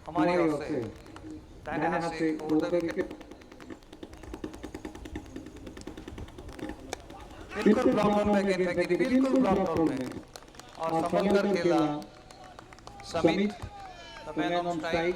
हमारी ओर से दाहिने हाथ से ओवर द विकेट, बिल्कुल ब्लॉक रोल में गेंद फेंकी थी, बिल्कुल ब्लॉक रोल में, और संभल कर खेला Samit, the man on strike.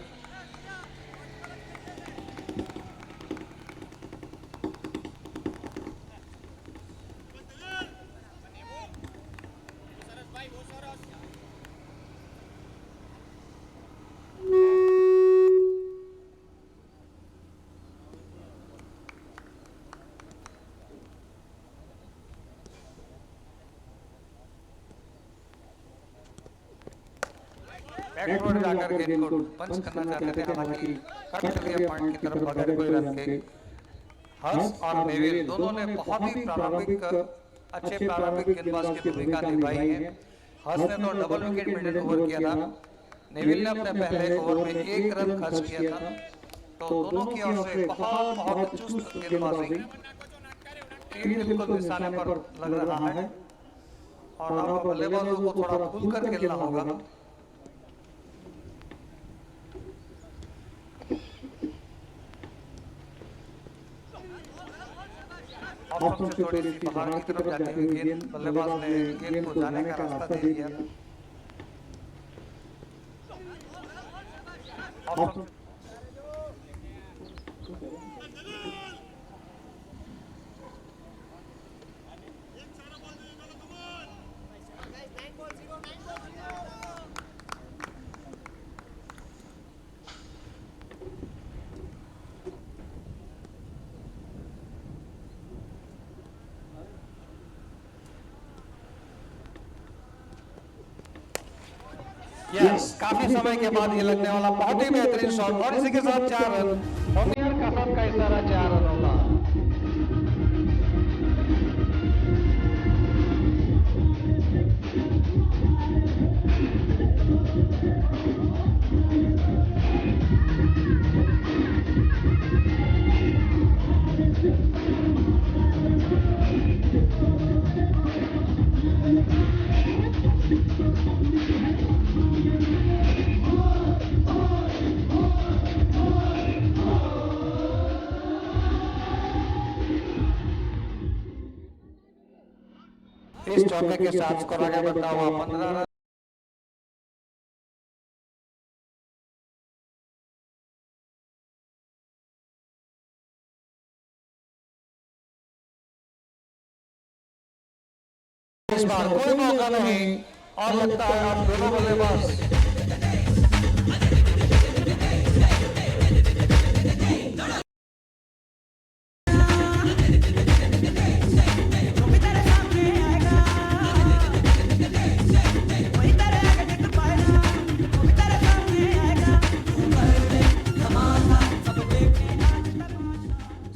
Backward जाकर गेंद को पंच करना चाहते थे, हालांकि कट चल गया पॉइंट की तरफ बगैर कोई रन के। हर्ष और नेविल दोनों ने बहुत ही प्रारंभिक अच्छे प्रारंभिक गेंदबाज की भूमिका निभाई है। हर्ष ने तो डबल विकेट मिडल ओवर किया था, नेविल ने अपने पहले ओवर में 1 रन खर्च किया था। तो दोनों की ओर से बहुत बहुत चुस्त गेंदबाजी, टीम बिल्कुल निशाने पर लग रहा है, और अब बल्लेबाजों को थोड़ा खुलकर खेलना होगा। ऑप्शन से थोड़ी सी बाहर की तरफ जाती हुई गेंद, बल्लेबाज ने गेंद को जाने का रास्ता दे दिया। ऑप्शन यस, काफी समय के बाद ये लगने वाला बहुत ही बेहतरीन शॉट, और इसी के साथ 4 रन। ओपनर कसरत का इशारा 4 रन होगा। इस चौके के साथ स्कोर आगे बढ़ता हुआ 15 रन। इस बार कोई मौका नहीं, और लगता है आप दोनों बल्लेबाज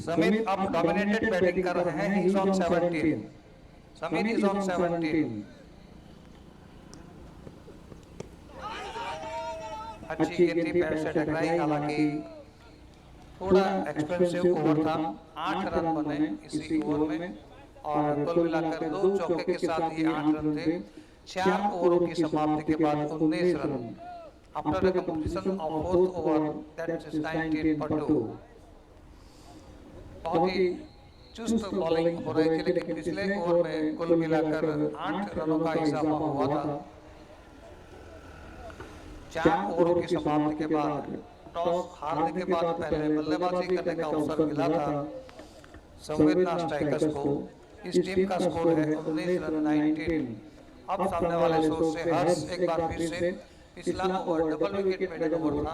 समित अब डोमिनेटेड बैटिंग कर रहे हैं। He is on 17, Samit is on 17। अच्छी गेंद थी, पैर से टकराई, हालांकि थोड़ा एक्सपेंसिव ओवर था। 8 रन बने इसी ओवर में, और कुल मिलाकर 2 चौके के साथ ये 8 रन थे। 4 ओवरों की समाप्ति के बाद 19 run. After the completion of 4th over, that is 19 for 2। बहुत ही चुस्त बॉलिंग हो रही थी, लेकिन पिछले ओवर में कुल मिलाकर 8 रनों का इजाफा हुआ था। 4 ओवरों की समाप्ति के बाद टॉस हारने के बाद पहले बल्लेबाजी करने का अवसर मिला था संवेदना स्ट्राइकर्स को। इस टीम का स्कोर है 19 रन 19। अब सामने वाले शोर से हर्ष एक बार फिर से, पिछला over double wicket maiden over था,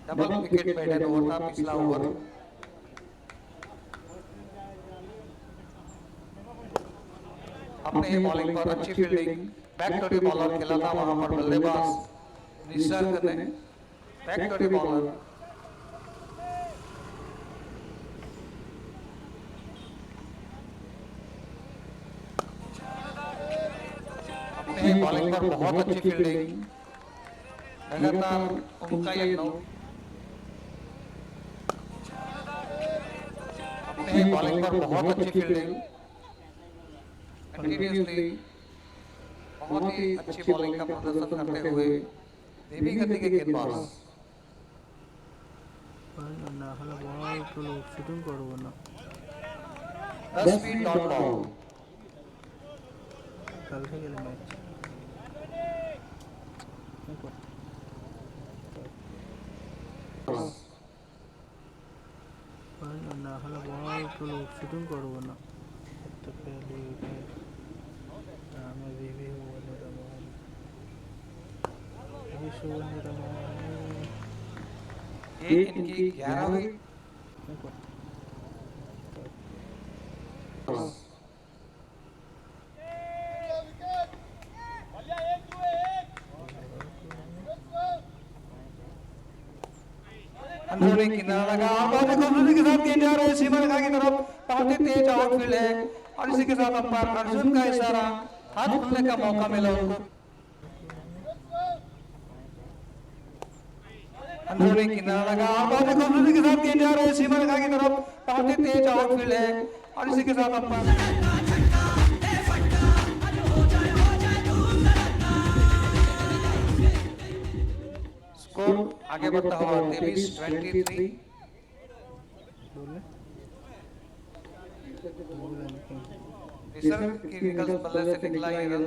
डबल विकेट मेडन ओवर था पिछला ओवर। अपने बॉलिंग पर अच्छी fielding, back to the bowler खेला था वहां पर बल्लेबाज निसर्ग ने, बैक टू द बॉलर। अपने बॉलिंग पर बहुत अच्छी फील्डिंग, लगातार उनका ये अपने बॉलिंग पर बहुत अच्छी फील्डिंग, कंटिन्यूअसली बहुत ही अच्छी बॉलिंग का प्रदर्शन करते हुए धीमी गति के गेंदबाज না হলে বল তুলো শুটিং করবো না 10 फीट डॉट बॉल কালকে গেলে ম্যাচ না হলে বল তুলো শুটিং করবো না তো पहले मैं भी बोले रमान ये शोभन रमान ये इनकी 11वीं अंदरूनी किनारा लगा और देखो अंदरूनी के साथ गेंद जा रहे हैं सीमा रेखा की तरफ बहुत ही तेज आउटफील्ड है और इसी के साथ अंपायर अर्जुन का इशारा हाथ खुलने का मौका मिला उनको अंदरूनी किनारा लगा और देखो अंदरूनी के साथ गेंद जा रहे हैं सीमा रेखा की तरफ बहुत ही तेज आउटफील्ड है और इसी के साथ अंपायर स्कोर आगे बढ़ता हुआ 23-23 निसर्ग की विकल्प बल्ले से निकला ये रन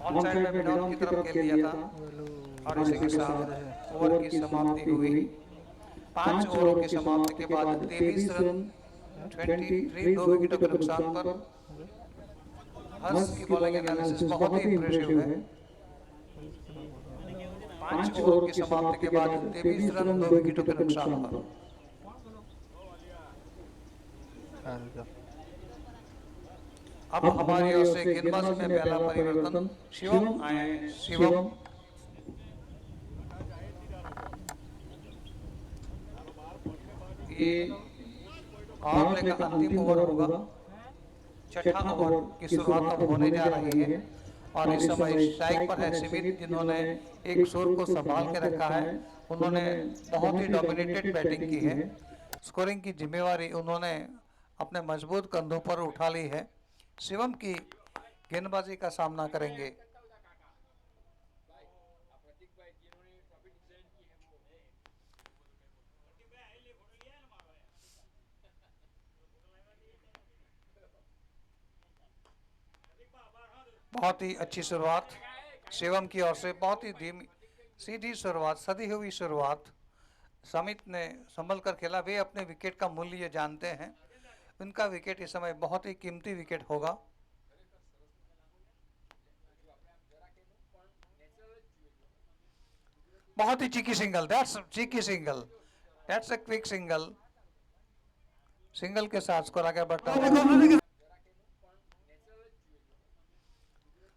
ऑन साइड में मिडऑन की तरफ खेल दिया था और इसी के साथ ओवर की समाप्ति हुई 5 ओवरों की समाप्ति के बाद 23 रन 23 दो विकेटों के नुकसान पर हर्ष की बॉलिंग एनालिसिस बहुत ही इंप्रेसिव है 5 ओवर की समाप्ति के बाद 23 रन 2 विकेटों के नुकसान पर अब हमारी ओर से गेंदबाजी में पहला परिवर्तन शिवम आए शिवम ये पावर प्ले का अंतिम ओवर होगा छठा ओवर की शुरुआत अब होने जा रही है और इस समय स्ट्राइक पर है सिमित जिन्होंने एक शोर को संभाल के रखा है उन्होंने बहुत ही डोमिनेटेड बैटिंग की है स्कोरिंग की जिम्मेवारी उन्होंने अपने मजबूत कंधों पर उठा ली है शिवम की गेंदबाजी का सामना करेंगे बहुत ही अच्छी शुरुआत शिवम की ओर से बहुत ही धीमी सीधी शुरुआत सदी हुई शुरुआत समित ने संभल कर खेला वे अपने विकेट का मूल्य जानते हैं उनका विकेट इस समय बहुत ही कीमती विकेट होगा बहुत ही cheeky single that's a quick single के साथ स्कोर आगे बढ़ता है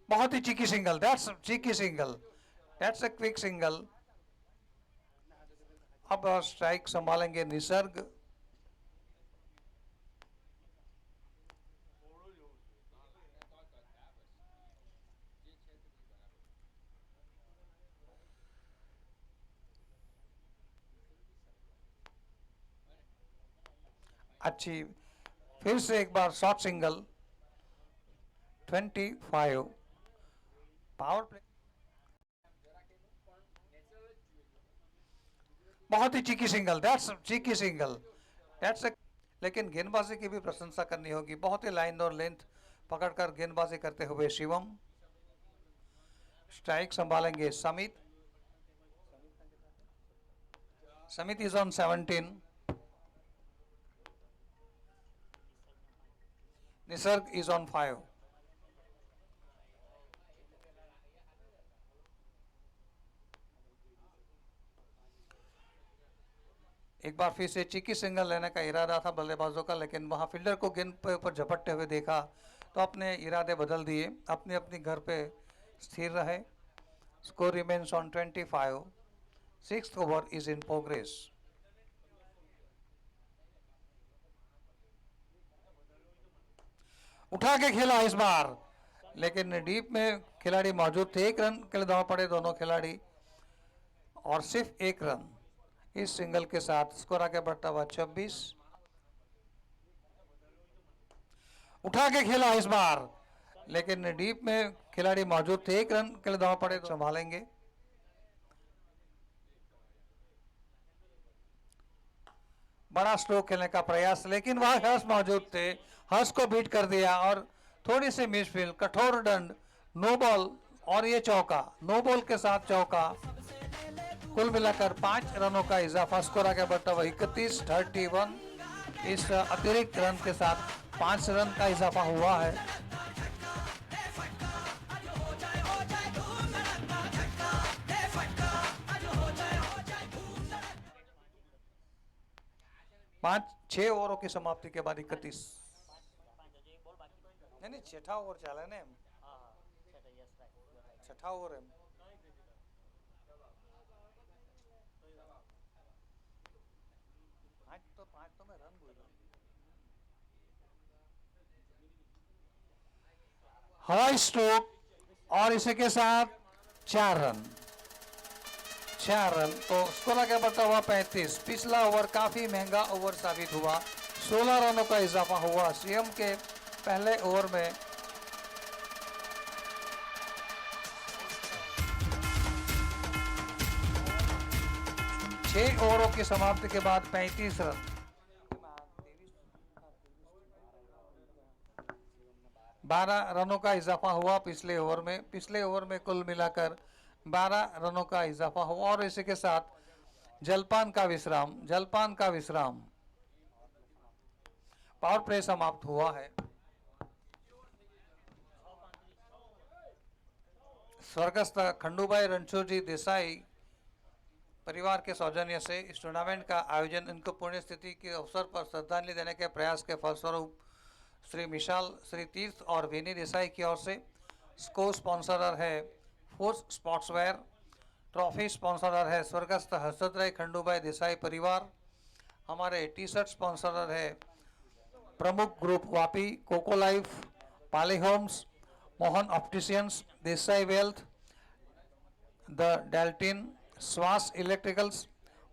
बहुत ही cheeky single that's a quick single अब स्ट्राइक संभालेंगे निसर्ग अच्छी फिर से एक बार शॉर्ट सिंगल 25 पावर प्ले बहुत ही चीकी सिंगल दैट्स लेकिन गेंदबाजी की भी प्रशंसा करनी होगी बहुत ही लाइन और लेंथ पकड़कर गेंदबाजी करते हुए शिवम स्ट्राइक संभालेंगे Samit is on 17 Nisarg is on 5 एक बार फिर से चीकी सिंगल लेने का इरादा था बल्लेबाजों का लेकिन वहां फील्डर को गेंद पे ऊपर झपटते हुए देखा तो अपने इरादे बदल दिए अपने अपनी घर पे स्थिर रहे score remains on 25 sixth over is in progress उठा के खेला इस बार लेकिन डीप में खिलाड़ी मौजूद थे 1 रन के लिए दौड़ पड़े दोनों खिलाड़ी और सिर्फ 1 रन इस सिंगल के साथ स्कोर आगे बढ़ता हुआ 26 उठा के खेला इस बार, लेकिन डीप में खिलाड़ी मौजूद थे, 1 रन के लिए दाव पड़े तो संभालेंगे। बड़ा स्ट्रोक खेलने का प्रयास, लेकिन वहां हर्ष मौजूद थे, हर्ष को बीट कर दिया और थोड़ी सी मिसफील्ड, कठोर दंड, नो बॉल और ये चौका, नो बॉल के साथ चौका। कुल मिलाकर 5 रनों का इजाफा, स्कोर आगे बढ़ता हुआ 31-31। इस अतिरिक्त रन के साथ 5 रन का इजाफा हुआ है। 5-6 ओवरों की समाप्ति के बाद 31, नहीं छठा ओवर चला है, छठा ओवर है। पांच तो मैं रन बोला। हवाई स्ट्रोक और इसी के साथ 4 रन, 4 रन। तो स्कोर आगे बढ़ता हुआ 35। पिछला ओवर काफी महंगा ओवर साबित हुआ, 16 रनों का इजाफा हुआ। सीएम के पहले ओवर में 6 ओवरों की समाप्ति के बाद 35 रन। 12 रनों का इजाफा हुआ पिछले ओवर में। पिछले ओवर में कुल मिलाकर 12 रनों का इजाफा हुआ और इसी के साथ जलपान का विश्राम, जलपान का विश्राम। पावर प्ले समाप्त हुआ है। स्वर्गस्थ खंडूभाई रणछोड़जी देसाई परिवार के सौजन्य से इस टूर्नामेंट का आयोजन इनको पुण्यतिथि के अवसर पर श्रद्धांजलि देने के प्रयास के फलस्वरूप श्री मिशाल, श्री तीर्थ और विनी देसाई की ओर से। स्को स्पॉन्सरर है फोर्स स्पोर्ट्सवेयर। ट्रॉफी स्पॉन्सरर है स्वर्गस्थ हर्षद राय खंडूभाई देसाई परिवार। हमारे टी शर्ट स्पॉन्सरर है Pramukh group Vapi, coco life, Pali homes, Mohan opticians, Desai wealth, the Deltin, Swas electricals,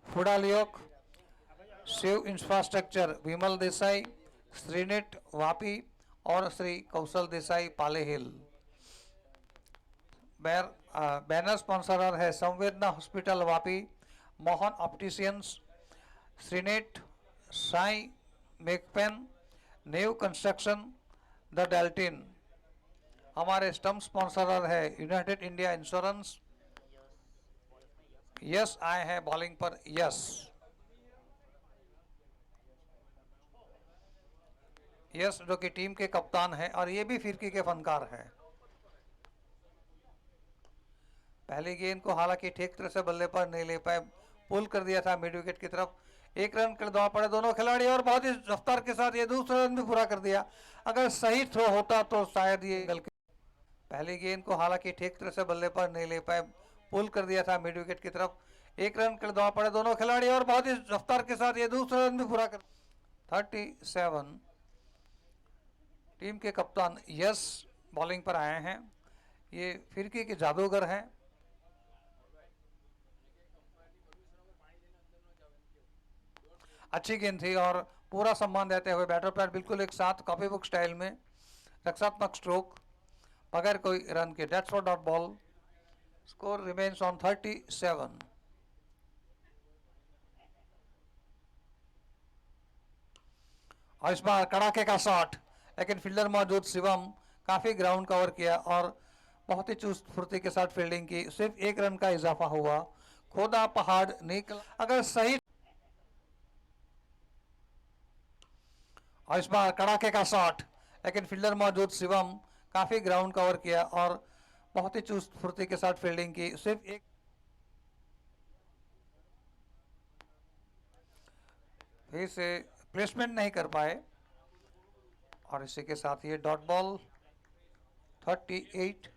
फुडालियोक, शिव इंफ्रास्ट्रक्चर विमल देसाई, श्रीनेट वापी और श्री कौशल देसाई पाले हिल। बैनर स्पॉन्सरर है संवेदना हॉस्पिटल वापी, मोहन ऑप्टिशियंस, श्रीनेट, साई मेकपेन, न्यू कंस्ट्रक्शन, द डेल्टिन। हमारे स्टम्प स्पॉन्सरर है यूनाइटेड इंडिया इंश्योरेंस। यस आए हैं बॉलिंग पर, यस यस जो कि टीम के कप्तान हैं और ये भी फिरकी के फनकार हैं। पहली गेंद को हालांकि ठीक तरह से बल्ले पर नहीं ले पाए, पुल कर दिया था मिड विकेट की तरफ। 1 रन के दौड़ पड़े दोनों खिलाड़ी और बहुत ही रफ्तार के साथ ये दूसरा रन भी पूरा कर दिया। अगर सही थ्रो होता तो शायद ये गलती। पहली गेंद को हालांकि ठीक तरह से बल्ले पर नहीं ले पाए, पुल कर दिया था मिड विकेट की तरफ। 1 रन के दौड़ पड़े दोनों खिलाड़ी और बहुत ही रफ्तार के साथ ये दूसरा रन भी पूरा कर। 37 टीम के कप्तान यस बॉलिंग पर आए हैं। ये फिरकी के जादूगर हैं। अच्छी गेंद थी और पूरा सम्मान देते हुए बैटर प्लेयर बिल्कुल एक साथ कॉपी बुक स्टाइल में रक्षात्मक स्ट्रोक बगैर कोई रन के, that's four dot ball. Score remains on 37। और इस बार कड़ाके का शॉट, लेकिन फील्डर मौजूद शिवम काफी ग्राउंड कवर किया और बहुत ही चुस्त फुर्ती के साथ फील्डिंग की। सिर्फ 1 रन का इजाफा हुआ। खोदा पहाड़ निकला, अगर सही। और इस बार कड़ाके का शॉट, लेकिन फील्डर मौजूद शिवम काफी ग्राउंड कवर किया और बहुत ही चुस्त फुर्ती के साथ फील्डिंग की। सिर्फ एक फिर से प्लेसमेंट नहीं कर पाए और इसी के साथ ये डॉट बॉल 38।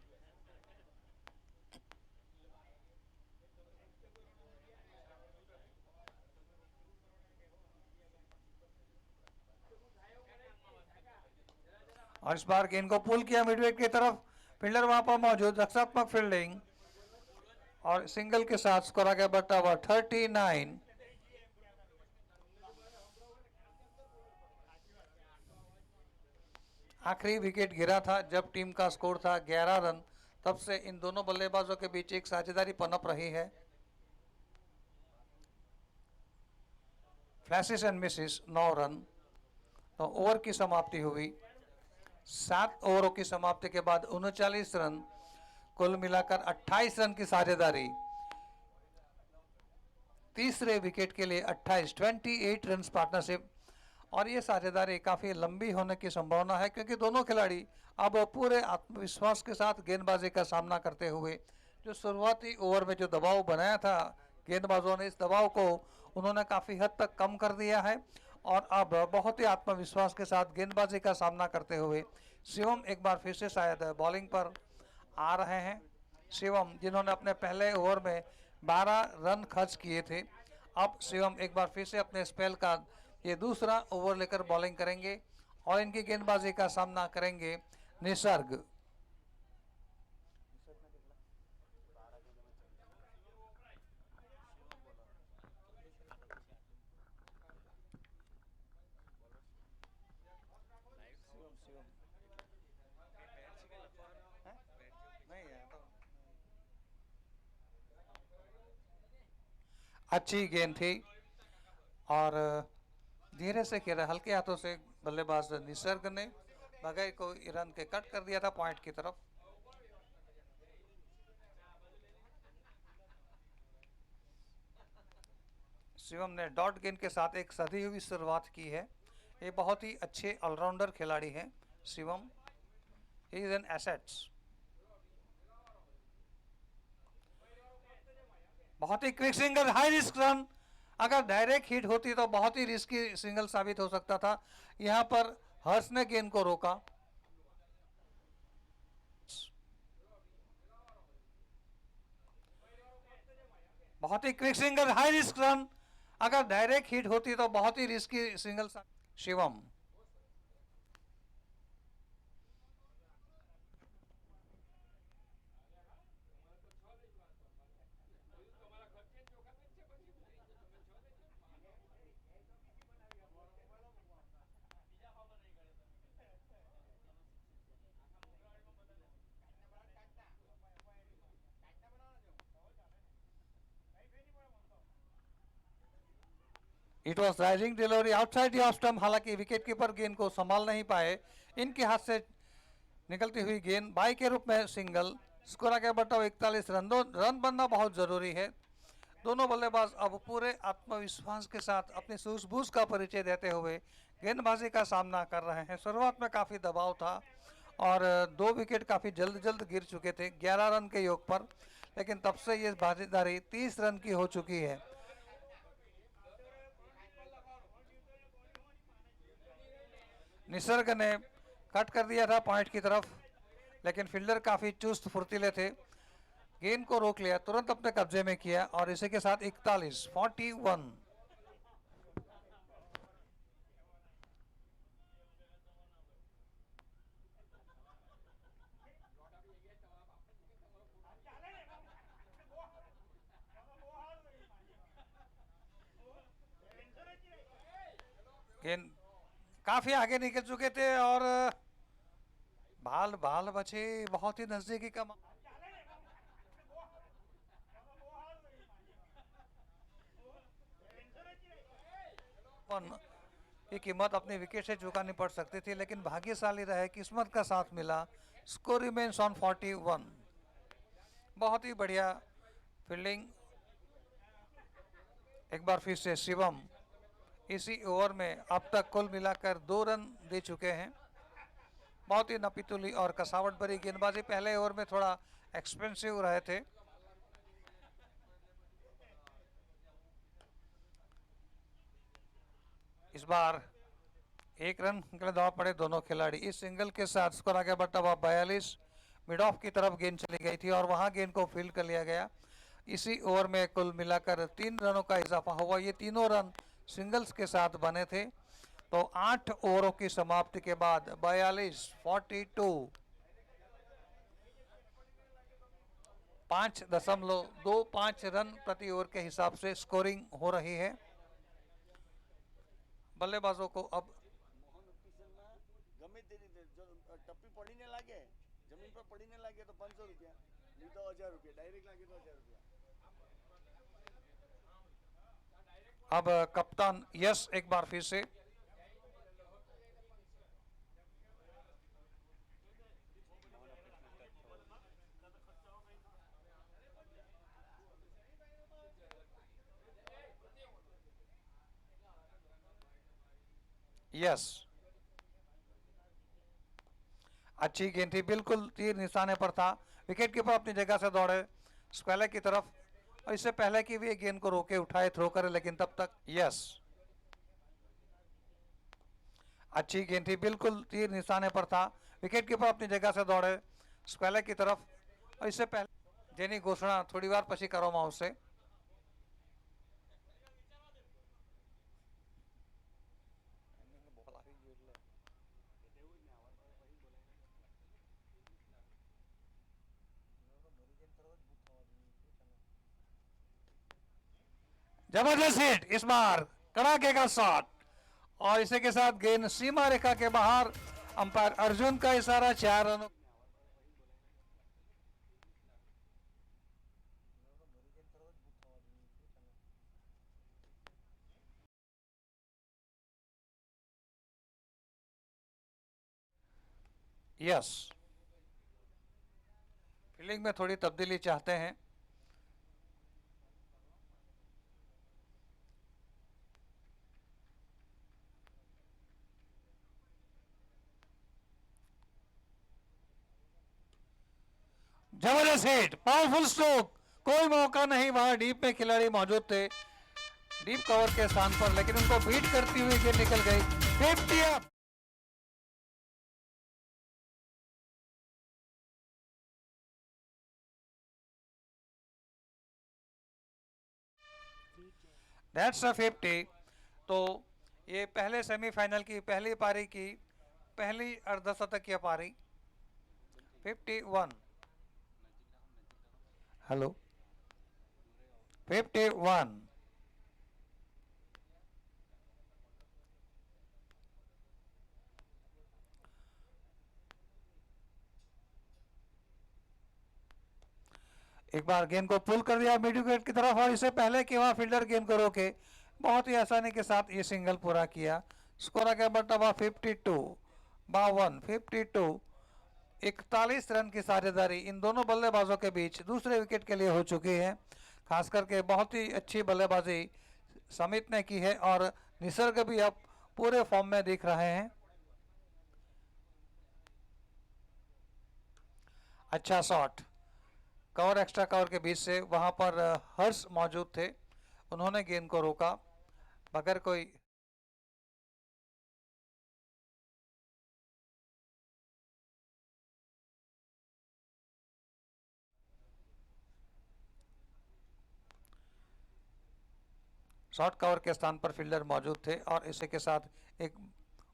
और इस बार गेंद को पुल किया मिडविकेट की तरफ, फील्डर वहां पर मौजूद, रक्षात्मक फील्डिंग और सिंगल के साथ स्कोर आगे बढ़ता हुआ 39। आखिरी विकेट गिरा था जब टीम का स्कोर था 11 रन। तब से इन दोनों बल्लेबाजों के बीच एक साझेदारी पनप रही है। Flashes and Mrs 9 run. तो ओवर की समाप्ति हुई। 7 ओवरों की समाप्ति के बाद 39 रन, कुल मिलाकर 28 रन की साझेदारी। तीसरे विकेट के लिए 28 रन पार्टनरशिप। और ये साझेदारी काफ़ी लंबी होने की संभावना है क्योंकि दोनों खिलाड़ी अब पूरे आत्मविश्वास के साथ गेंदबाजी का सामना करते हुए, जो शुरुआती ओवर में जो दबाव बनाया था गेंदबाजों ने, इस दबाव को उन्होंने काफ़ी हद तक कम कर दिया है और अब बहुत ही आत्मविश्वास के साथ गेंदबाजी का सामना करते हुए शिवम एक बार फिर से शायद बॉलिंग पर आ रहे हैं। शिवम जिन्होंने अपने पहले ओवर में 12 रन खर्च किए थे, अब शिवम एक बार फिर से अपने स्पेल का ये दूसरा ओवर लेकर बॉलिंग करेंगे और इनकी गेंदबाजी का सामना करेंगे निसर्ग। अच्छी गेंद थी और धीरे से खेला, हल्के हाथों से बल्लेबाज निसर्ग ने बगैर कोई रन के कट कर दिया था पॉइंट की तरफ। शिवम ने डॉट गेंद के साथ एक सधी हुई शुरुआत की है। ये बहुत ही अच्छे ऑलराउंडर खिलाड़ी हैं Shivam. He is an assets. बहुत ही quick single, high risk run. अगर डायरेक्ट हिट होती तो बहुत ही रिस्की सिंगल साबित हो सकता था। यहां पर हर्ष ने गेंद को रोका। बहुत ही quick single, high risk run. अगर डायरेक्ट हिट होती तो बहुत ही risky single. Shivam it was rising delivery outside the off stump. हालांकि विकेट कीपर गेंद को संभाल नहीं पाए, इनके हाथ से निकलती हुई गेंद बाई के रूप में सिंगल। स्कोर आगे बढ़ा 41 रन। रन बनना बहुत जरूरी है। दोनों बल्लेबाज अब पूरे आत्मविश्वास के साथ अपनी सूझबूझ का परिचय देते हुए गेंदबाजी का सामना कर रहे हैं। शुरुआत में काफ़ी दबाव था और 2 विकेट काफ़ी जल्द जल्द गिर चुके थे 11 रन के योग पर, लेकिन तब से ये भागीदारी 30 रन की हो चुकी है। निसर्ग ने कट कर दिया था पॉइंट की तरफ, लेकिन फील्डर काफ़ी चुस्त फुर्तीले थे, गेंद को रोक लिया, तुरंत अपने कब्जे में किया और इसी के साथ 41। गेंद काफी आगे निकल चुके थे और बाल बाल बचे बहुत ही नजदीकी का की कीमत अपनी विकेट से चुकानी पड़ सकती थी, लेकिन भाग्यशाली रहे, किस्मत का साथ मिला। Score remains on 41। बहुत ही बढ़िया फील्डिंग एक बार फिर से शिवम इसी ओवर में अब तक कुल मिलाकर 2 रन दे चुके हैं। बहुत ही नपीतुली और कसावट भरी गेंदबाजी। पहले ओवर में थोड़ा एक्सपेंसिव रहे थे। इस बार 1 रन के दबाव पड़े दोनों खिलाड़ी। इस सिंगल के साथ स्कोर आगे बढ़ा हुआ 42। मिड ऑफ की तरफ गेंद चली गई थी और वहां गेंद को फील्ड कर लिया गया। इसी ओवर में कुल मिलाकर 3 रनों का इजाफा हुआ। ये तीनों रन सिंगल्स के साथ बने थे। तो 8 ओवरों की समाप्ति के बाद 42 5.25 रन प्रति ओवर के हिसाब से स्कोरिंग हो रही है। बल्लेबाजों को अब जमीन पर पड़ीने लागे तो 500 रुपया, नहीं तो 1000 रुपया, डायरेक्ट लागे तो 1000 रुपया। अब कप्तान यस एक बार फिर से। यस, अच्छी गेंद थी, बिल्कुल तीर निशाने पर था। विकेट कीपर अपनी जगह से दौड़े स्क्वेलर की तरफ, और इससे पहले कि भी गेंद को रोके उठाए थ्रो करे, लेकिन तब तक यस, अच्छी गेंद थी, बिल्कुल तीर निशाने पर था। विकेट कीपर अपनी जगह से दौड़े स्क्वेलर की तरफ, और इससे पहले જેની ઘોષણા થોડી વાર પછી કરવામાં આવશે। जबरदस्त हिट, इस बार कड़ाके का शॉट, और इसी के साथ गेंद सीमा रेखा के बाहर। अंपायर अर्जुन का इशारा 4 रनों। यस, फील्डिंग में थोड़ी तब्दीली चाहते हैं। जबरदस्त हिट, पावरफुल स्ट्रोक, कोई मौका नहीं, वहां डीप में खिलाड़ी मौजूद थे डीप कवर के स्थान पर, लेकिन उनको बीट करती हुई गेंद निकल गई। 50 अप। That's a 50। तो ये पहले सेमीफाइनल की पहली पारी की पहली अर्धशतकीय पारी। 51, हेलो, 51। एक बार गेंद को पुल कर दिया मिड विकेट की तरफ, और इससे पहले कि वहां फील्डर गेंद को रोके बहुत ही आसानी के साथ ये सिंगल पूरा किया। स्कोर आ गया बटा 52, 52, 52। 41 रन की साझेदारी इन दोनों बल्लेबाजों के बीच दूसरे विकेट के लिए हो चुकी है। खास करके बहुत ही अच्छी बल्लेबाजी समित ने की है, और निसर्ग भी अब पूरे फॉर्म में दिख रहे हैं। अच्छा शॉट, कवर एक्स्ट्रा कवर के बीच से, वहां पर हर्ष मौजूद थे, उन्होंने गेंद को रोका बगैर कोई। शॉर्ट कवर के स्थान पर फील्डर मौजूद थे, और इसी के साथ एक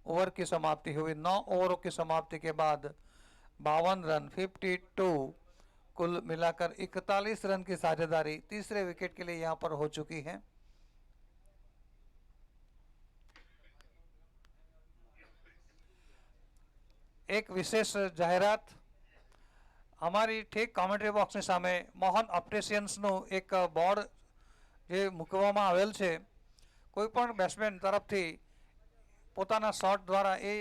ओवर की समाप्ति हुई। 9 ओवरों की समाप्ति के बाद 52 रन, 52, कुल मिलाकर 41 रन की साझेदारी तीसरे विकेट के लिए यहां पर हो चुकी है। एक વિશેષ જાહેરાત, અમારી ઠીક કોમેન્ટ્રી બોક્સની સામે મોહન ઓપ્ટિશિયન્સનું એક બોર્ડ જે મૂકવામાં આવેલ છે, કોઈપણ બેટ્સમેન તરફથી પોતાના શોટ દ્વારા એ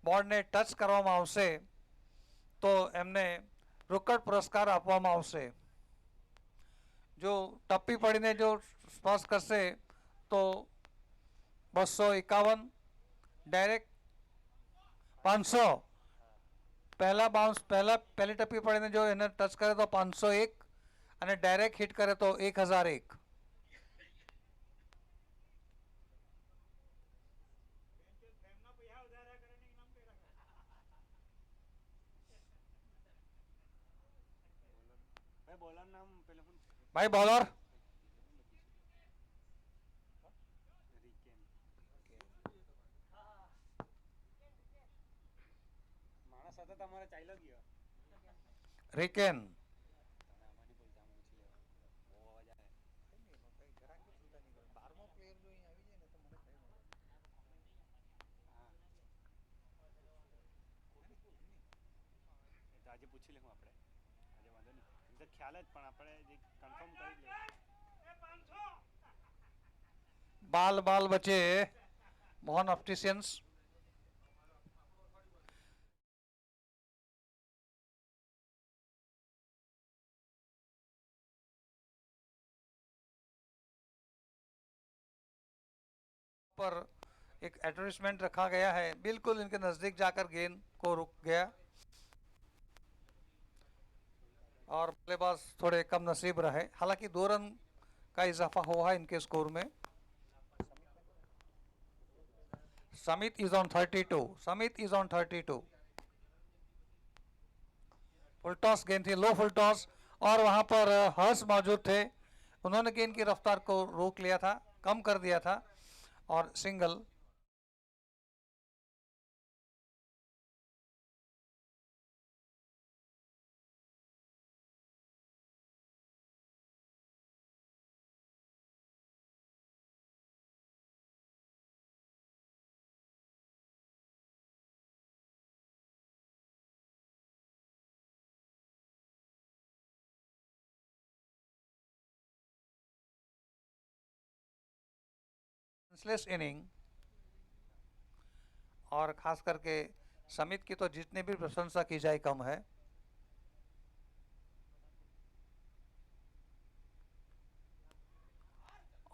બોર્ડને ટચ કરવામાં આવશે તો એમને રોકડ પુરસ્કાર આપવામાં આવશે। જો ટપ્પી પડીને જો સ્પર્શ કરશે તો 251, डायरेक्ट 500, पहला बाउंस पहली टप्पी पड़े जो इन्हें टच करे तो 501, અને ડાયરેક્ટ હિટ કરે તો 1001। भाई बॉलर रिकेन, આજે પૂછી લેવું આપણે આજે વાંધો નહીં એમ તો ખ્યાલ જ પણ આપણે જે કન્ફર્મ કરી લેવું बाल बाल बचे मोहन ऑप्टिशियंस पर एक एडवर्टाइजमेंट रखा गया है, बिल्कुल इनके नजदीक जाकर गेंद को रुक गया और बल्लेबाज थोड़े कम नसीब रहे। हालांकि 2 रन का इजाफा हुआ है इनके स्कोर में। Samit is on 32, Samit is on 32। Full toss गेंद थी, लो फुल टॉस, और वहां पर हर्ष मौजूद थे, उन्होंने गेंद की रफ्तार को रोक लिया था, कम कर दिया था और सिंगल। सेंसलेस इनिंग, और खास करके समित की तो जितनी भी प्रशंसा की जाए कम है।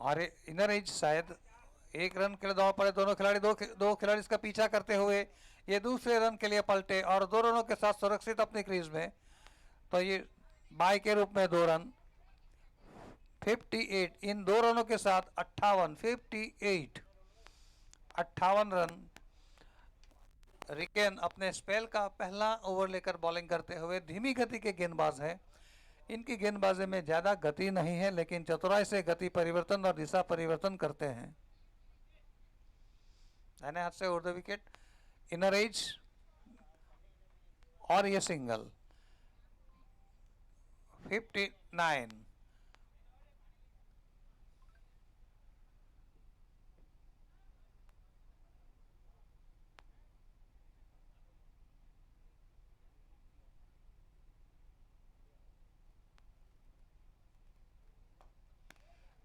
और इनर एज शायद 1 रन के लिए दौड़ पड़े दोनों खिलाड़ी, दो खिलाड़ी इसका पीछा करते हुए ये दूसरे रन के लिए पलटे और 2 रनों के साथ सुरक्षित अपनी क्रीज में। तो ये बाय के रूप में 2 रन, 58 इन 2 रनों के साथ 58 रन। रिकेन अपने स्पेल का पहला ओवर लेकर बॉलिंग करते हुए, धीमी गति के गेंदबाज हैं, इनकी गेंदबाजी में ज्यादा गति नहीं है लेकिन चतुराई से गति परिवर्तन और दिशा परिवर्तन करते हैं। दाहिने हाथ से over the wicket, inner as, और ये सिंगल। 59।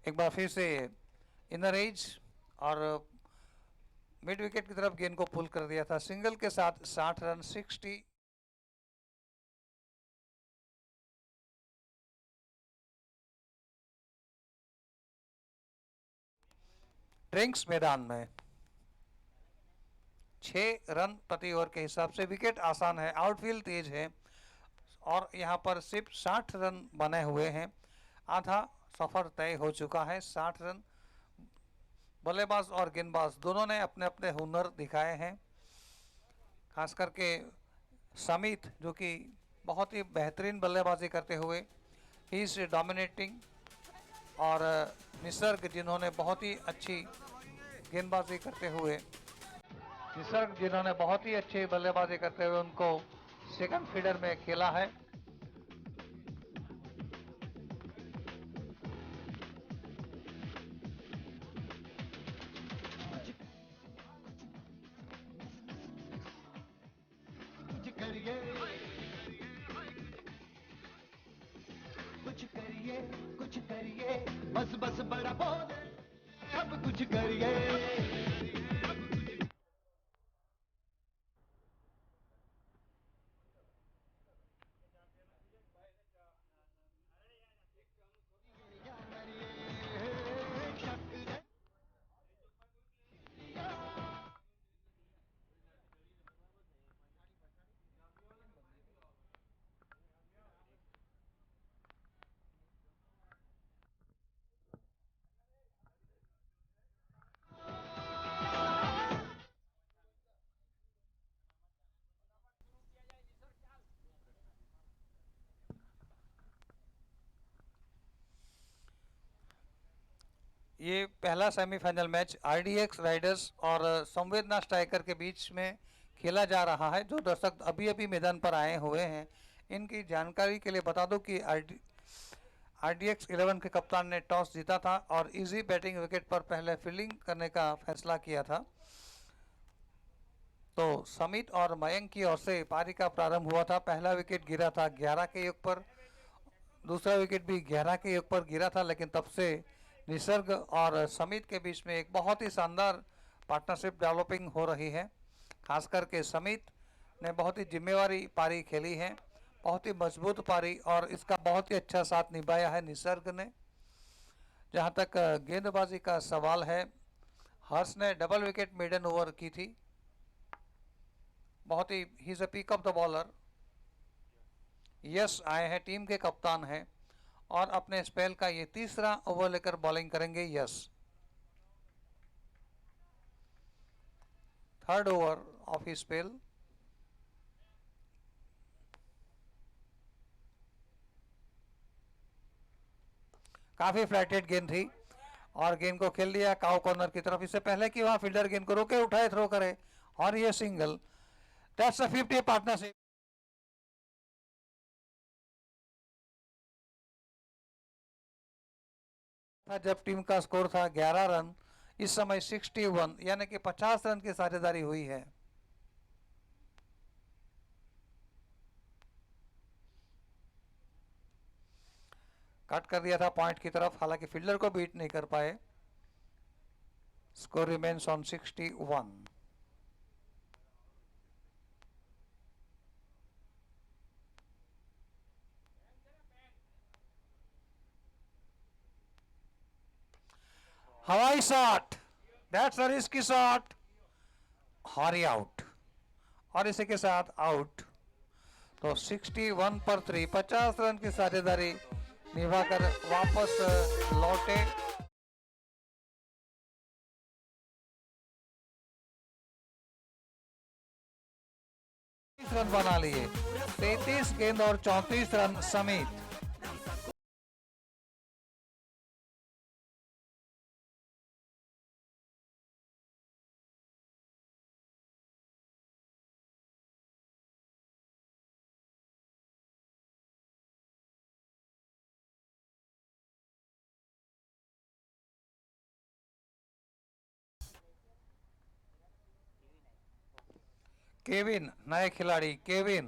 एक बार फिर से इनर एज और मिड विकेट की तरफ गेंद को पुल कर दिया था, सिंगल के साथ 60 रन। 60 ड्रिंक्स मैदान में 6 रन प्रति ओवर के हिसाब से विकेट आसान है, आउटफील्ड तेज है और यहाँ पर सिर्फ 60 रन बने हुए हैं। आधा सफर तय हो चुका है। 60 रन, बल्लेबाज और गेंदबाज दोनों ने अपने अपने हुनर दिखाए हैं, खास करके समित जो कि बहुत ही बेहतरीन बल्लेबाजी करते हुए ही इज डोमिनेटिंग, और निसर्ग जिन्होंने बहुत ही अच्छी गेंदबाजी करते हुए, उनको सेकंड फीडर में खेला है। कुछ करिए बस बस बड़ा बोल, अब कुछ करिए। ये पहला सेमीफाइनल मैच आरडीएक्स राइडर्स और संवेदना स्ट्राइकर के बीच में खेला जा रहा है। जो दर्शक अभी अभी मैदान पर आए हुए हैं, इनकी जानकारी के लिए बता दूं कि आरडीएक्स 11 के कप्तान ने टॉस जीता था और इजी बैटिंग विकेट पर पहले फील्डिंग करने का फैसला किया था। तो समित और मयंक की ओर से पारी का प्रारंभ हुआ था। पहला विकेट गिरा था 11 के योग पर, दूसरा विकेट भी 11 के योग पर गिरा था, लेकिन तब से निसर्ग और समित के बीच में एक बहुत ही शानदार पार्टनरशिप डेवलपिंग हो रही है। खास करके समित ने बहुत ही जिम्मेवारी पारी खेली है, बहुत ही मजबूत पारी, और इसका बहुत ही अच्छा साथ निभाया है निसर्ग ने। जहां तक गेंदबाजी का सवाल है, हर्ष ने डबल विकेट मेडन ओवर की थी। बहुत ही he is a pick of the bowler. Yash आए हैं, टीम के कप्तान हैं, और अपने स्पेल का ये तीसरा ओवर लेकर बॉलिंग करेंगे yes. Third over of he spell. काफी फ्लैटेड गेंद थी और गेंद को खेल दिया काउ कॉर्नर की तरफ। इससे पहले कि वहां फील्डर गेंद को रोके, उठाए, थ्रो करे, और ये सिंगल। That's a 50 partnership. जब टीम का स्कोर था 11 रन, इस समय 61, यानी कि 50 रन की साझेदारी हुई है। कट कर दिया था पॉइंट की तरफ, हालांकि फील्डर को बीट नहीं कर पाए। Score remains on 61। हवाई shot, that's a risky shot, hurry out, और इसी के साथ आउट। तो 61 पर 3, 50 रन की साझेदारी निभाकर वापस लौटे। 30 रन बना लिए, 33 गेंद और 34 रन समेत। केविन, नए खिलाड़ी केविन,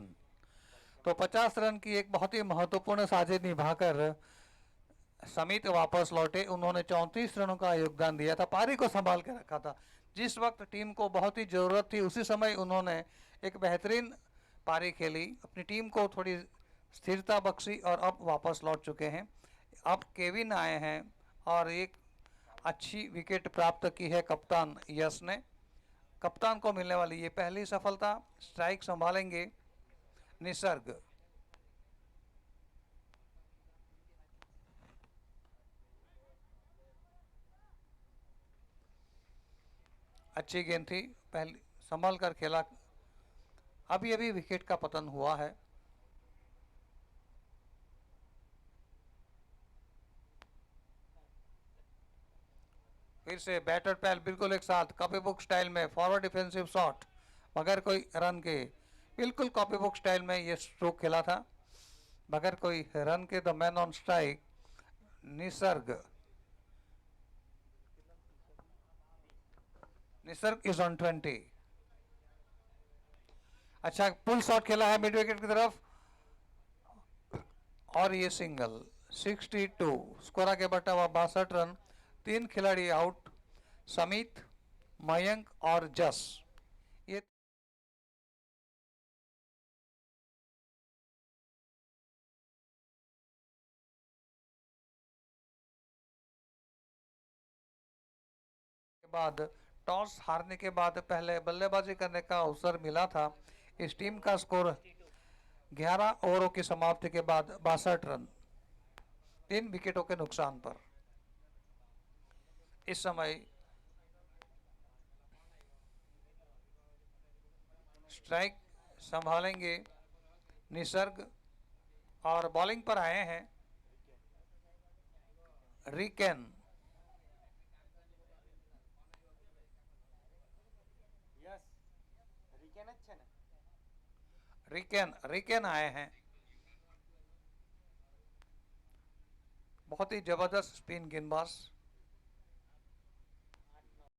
तो 50 रन की एक बहुत ही महत्वपूर्ण साझे निभाकर समित वापस लौटे। उन्होंने 34 रनों का योगदान दिया था, पारी को संभाल के रखा था। जिस वक्त टीम को बहुत ही जरूरत थी, उसी समय उन्होंने एक बेहतरीन पारी खेली, अपनी टीम को थोड़ी स्थिरता बख्शी, और अब वापस लौट चुके हैं। अब केविन आए हैं और एक अच्छी विकेट प्राप्त की है कप्तान यश ने। कप्तान को मिलने वाली ये पहली सफलता। स्ट्राइक संभालेंगे निसर्ग। अच्छी गेंद थी, पहली संभाल कर खेला। अभी अभी विकेट का पतन हुआ है। फिर से बैटर पैल बिल्कुल एक साथ कॉपी बुक स्टाइल में फॉरवर्ड डिफेंसिव शॉट, बगैर कोई रन के। बिल्कुल कॉपी बुक स्टाइल में ये स्ट्रोक खेला था, बगैर कोई रन के। The man on strike Nisarga. Nisarga is on 20। अच्छा पुल शॉट खेला है मिड विकेट की तरफ, और ये सिंगल। 62 स्कोर आगे बढ़ा हुआ 62 रन। 3 खिलाड़ी आउट, समित, मयंक और जस। ये के बाद टॉस हारने के बाद पहले बल्लेबाजी करने का अवसर मिला था। इस टीम का स्कोर 11 ओवरों की समाप्ति के बाद 62 रन, 3 विकेटों के नुकसान पर। इस समय स्ट्राइक संभालेंगे निसर्ग, और बॉलिंग पर आए हैं रिकेन। यस रिकेन अच्छे ना। रिकेन आए हैं। बहुत ही जबरदस्त स्पिन गेंदबाज।